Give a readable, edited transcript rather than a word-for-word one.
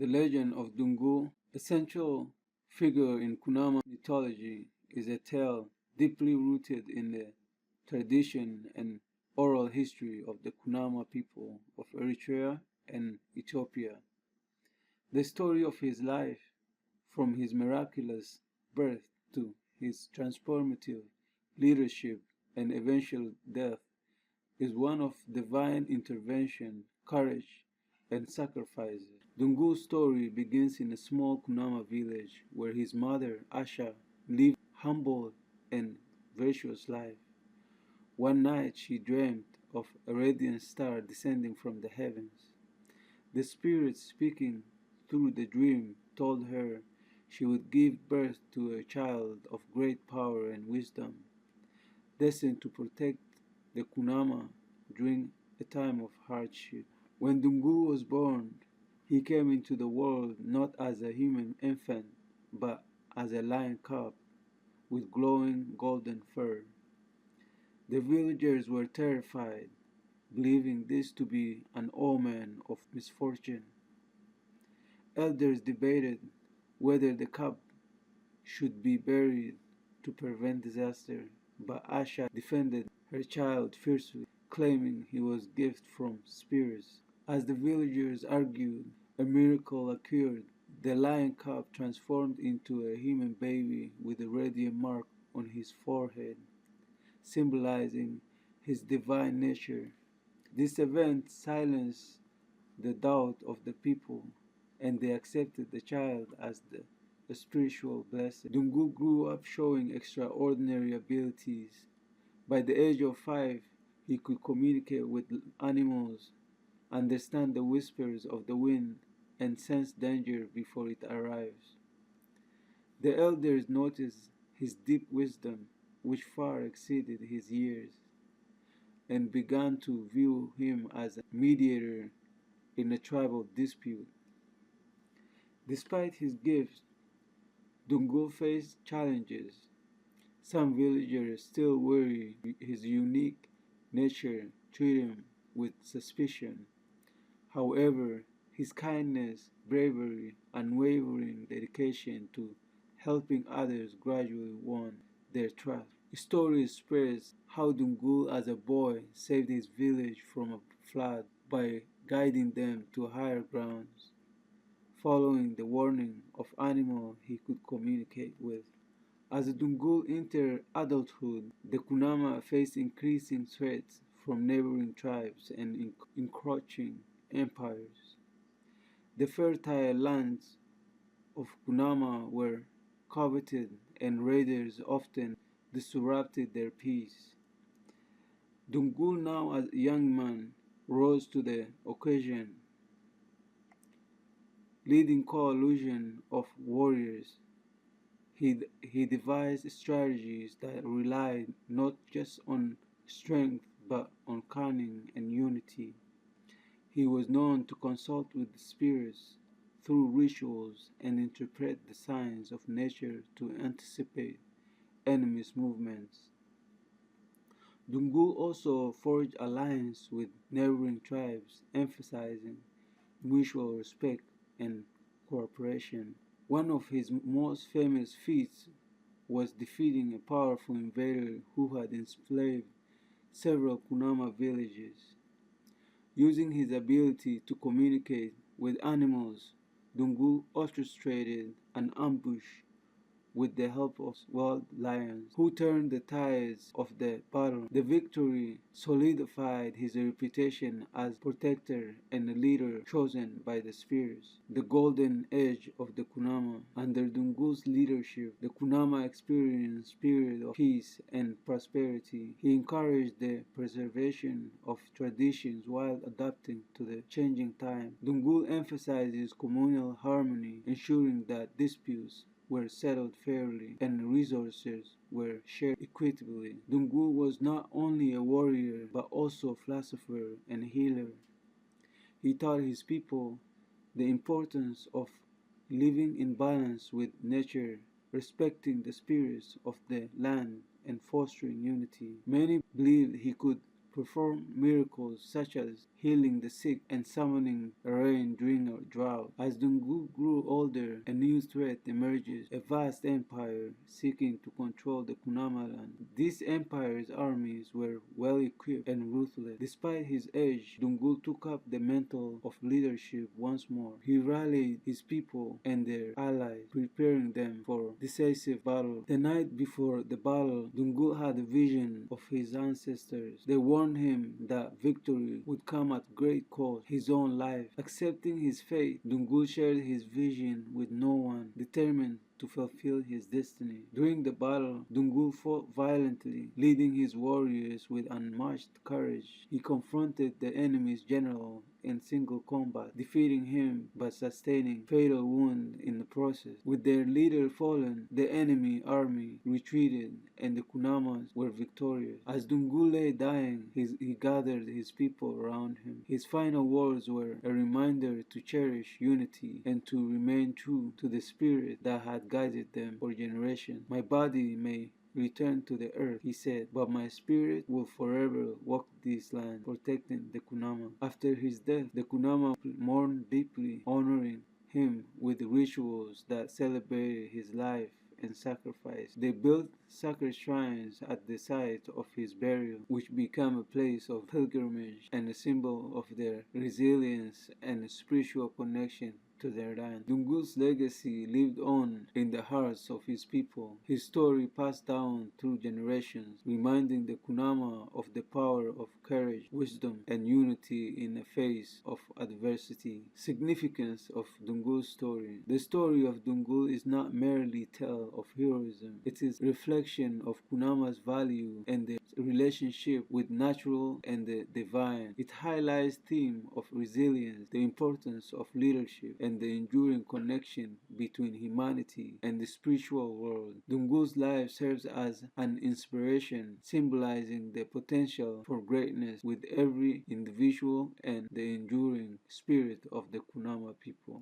The legend of Dungul, a central figure in Kunama mythology, is a tale deeply rooted in the tradition and oral history of the Kunama people of Eritrea and Ethiopia. The story of his life, from his miraculous birth to his transformative leadership and eventual death, is one of divine intervention, courage, and sacrifice. Dungul's story begins in a small Kunama village where his mother, Asha, lived humble and virtuous life. One night she dreamed of a radiant star descending from the heavens. The spirit speaking through the dream told her she would give birth to a child of great power and wisdom, destined to protect the Kunama during a time of hardship. When Dungul was born, he came into the world not as a human infant, but as a lion cub with glowing golden fur. The villagers were terrified, believing this to be an omen of misfortune. Elders debated whether the cub should be buried to prevent disaster, but Asha defended her child fiercely, claiming he was a gift from spirits. As the villagers argued, a miracle occurred. The lion cub transformed into a human baby with a radiant mark on his forehead, symbolizing his divine nature. This event silenced the doubt of the people, and they accepted the child as a spiritual blessing. Dungul grew up showing extraordinary abilities. By the age of 5, he could communicate with animals, understand the whispers of the wind, and sense danger before it arrives. The elders noticed his deep wisdom, which far exceeded his years, and began to view him as a mediator in a tribal dispute. Despite his gifts, Dungul faced challenges. Some villagers still worry his unique nature treat him with suspicion. However, his kindness, bravery, unwavering dedication to helping others gradually won their trust. Stories spread how Dungul as a boy saved his village from a flood by guiding them to higher grounds, following the warning of animals he could communicate with. As the Dungul entered adulthood, the Kunama faced increasing threats from neighboring tribes and encroaching empires. The fertile lands of Kunama were coveted, and raiders often disrupted their peace. Dungul, now as a young man, rose to the occasion, leading coalition of warriors. He devised strategies that relied not just on strength but on cunning and unity. He was known to consult with the spirits through rituals and interpret the signs of nature to anticipate enemies' movements. Dunggul also forged alliances with neighboring tribes, emphasizing mutual respect and cooperation. One of his most famous feats was defeating a powerful invader who had enslaved several Kunama villages. Using his ability to communicate with animals, Dunggul orchestrated an ambush with the help of wild lions, who turned the tides of the battle. The victory solidified his reputation as protector and a leader chosen by the spirits. The golden age of the Kunama. Under Dunggul's leadership, the Kunama experienced a period of peace and prosperity. He encouraged the preservation of traditions while adapting to the changing time. Dunggul emphasizes communal harmony, ensuring that disputes were settled fairly and resources were shared equitably. Dunggul was not only a warrior but also a philosopher and healer. He taught his people the importance of living in balance with nature, respecting the spirits of the land, and fostering unity. Many believed he could performed miracles such as healing the sick and summoning rain during a drought. As Dungul grew older, a new threat emerges, a vast empire seeking to control the Kunama land. This empire's armies were well equipped and ruthless. Despite his age, Dungul took up the mantle of leadership once more. He rallied his people and their allies, preparing them for decisive battle. The night before the battle, Dungul had a vision of his ancestors. They warned him that victory would come at great cost, his own life. Accepting his fate, Dungul shared his vision with no one, determined to fulfill his destiny. During the battle, Dungul fought violently, leading his warriors with unmatched courage. He confronted the enemy's general in single combat, defeating him but sustaining fatal wound in the process. With their leader fallen, the enemy army retreated and the Kunamas were victorious. As Dungul lay dying, he gathered his people around him. His final words were a reminder to cherish unity and to remain true to the spirit that had guided them for generations. My body may return to the earth, he said, but my spirit will forever walk this land, protecting the Kunama. After his death, the Kunama mourned deeply, honoring him with rituals that celebrated his life and sacrifice. They built sacred shrines at the site of his burial, which became a place of pilgrimage and a symbol of their resilience and spiritual connection to their land. Dungul's legacy lived on in the hearts of his people. His story passed down through generations, reminding the Kunama of the power of courage, wisdom, and unity in the face of adversity. Significance of Dungul's story. The story of Dungul is not merely tale of heroism. It is reflection of Kunama's value and the relationship with natural and the divine. It highlights theme of resilience, the importance of leadership, and the enduring connection between humanity and the spiritual world. Dungul's life serves as an inspiration, symbolizing the potential for greatness with every individual and the enduring spirit of the Kunama people.